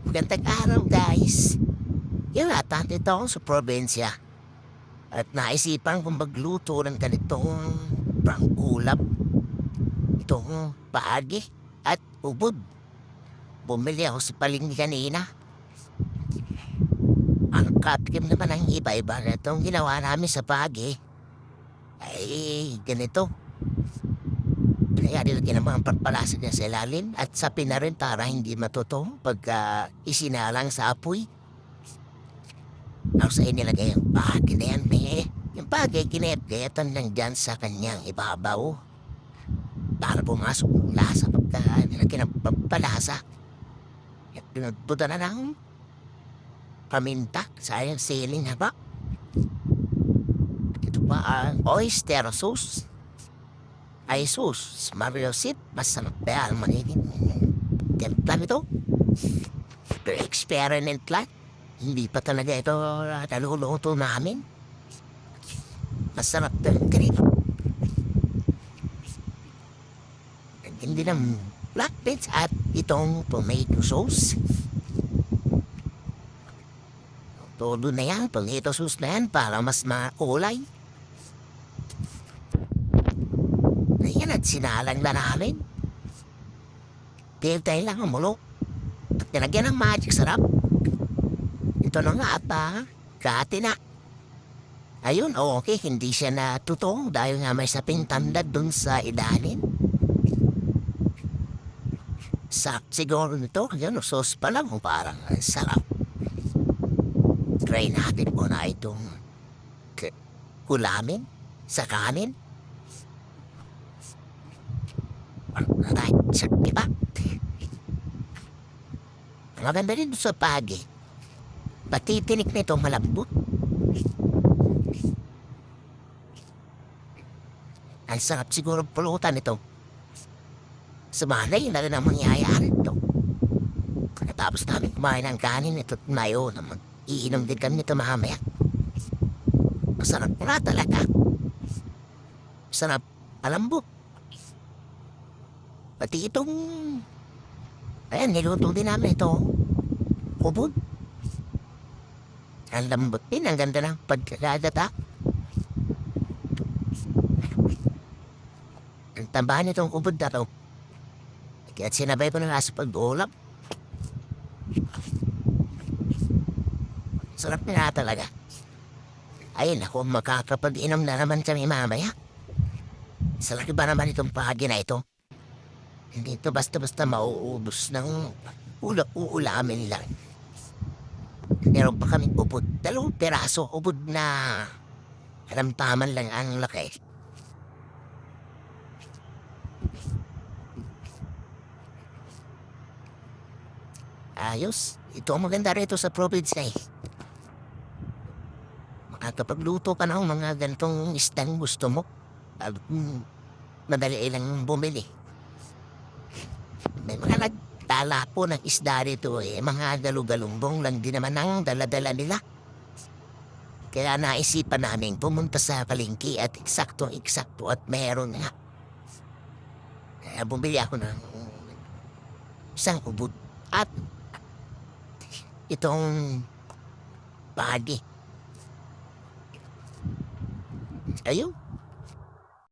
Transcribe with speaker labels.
Speaker 1: Magandang araw, guys. Yung atante ito ako sa probinsya. At naisipan kong magluto ng ganitong pangkulap. Itong paagi at ubod. Bumili ako sa palengke kanina. Ang katikim naman ang iba-iba na itong ginawa namin sa paagi. Ay, ganito. Kaya nilagyan ng mga pampalasa niya sa ilalim at sapin na rin para hindi matutong pagka isinalang sa apoy. Tapos ay nilagay yung paagi na yan, Yung paagi, kinayat-kayatan lang dyan sa kanyang ibabaw. Para pumasok yung lasa pagka nilagyan ng pampalasa. At pinagbuta na ng paminta sa yung siling haba. Ito pa ang oyster sauce. Ay sauce, Mario Sip, masarap ba ang magiging timpla nito? Pero experiment lang. Hindi pa talaga ito naluluto namin. Masarap din ganito. Hindi ng black beans at itong tomato sauce. Todo na yan, tomato sauce na yan para mas makulay. Ayan at sinalang na namin. Pintay lang ang mulo. At nilagyan ng magic sarap. Ito na nga at kati na. Ayun, okay, hindi siya natutong dahil nga may saping tandad dun sa ilalim. Siguro nito, yun, sauce pa lang, parang sarap. Try natin muna itong kulamin sa kanin. Alright, sakit pa. Maganda rin sa pagi. Pati tinik nito malambot. Ang sarap siguro pulutan ito. Sumanay na rin ang mangyayari ito. Katapos namin kumain ng kanin ito at mayo naman. Iinom din kami nito mamaya. Masarap na talaga. Masarap malambot. Pati itong... Ayan, niluto din namin ito. Ubod. Ang lambot din, ang ganda ng pagkakadata. Ang tambahan nitong ubod na to. Kaya sinabay ko na nga sa pag-ulap. Sarap na talaga. Ayun, ako makakapag-inom na naman kami mamaya. Sa laki ba naman itong pahagi na ito? Hindi ito basta-basta mauubos ng uulamin lang. Meron pa kami ubod. 2 peraso ubod na karamtaman lang ang laki. Ayos. Ito ang maganda rito sa province na makakapagluto ka ng mga ganitong isdang gusto mo. Madali lang bumili. May mga nagtala po ng isda rito mga galugalumbong lang din naman ang daladala nila. Kaya naisipan namin pumunta sa palengke at eksakto at meron nga. Kaya bumili ako ng isang ubod at itong pagi. Ayun,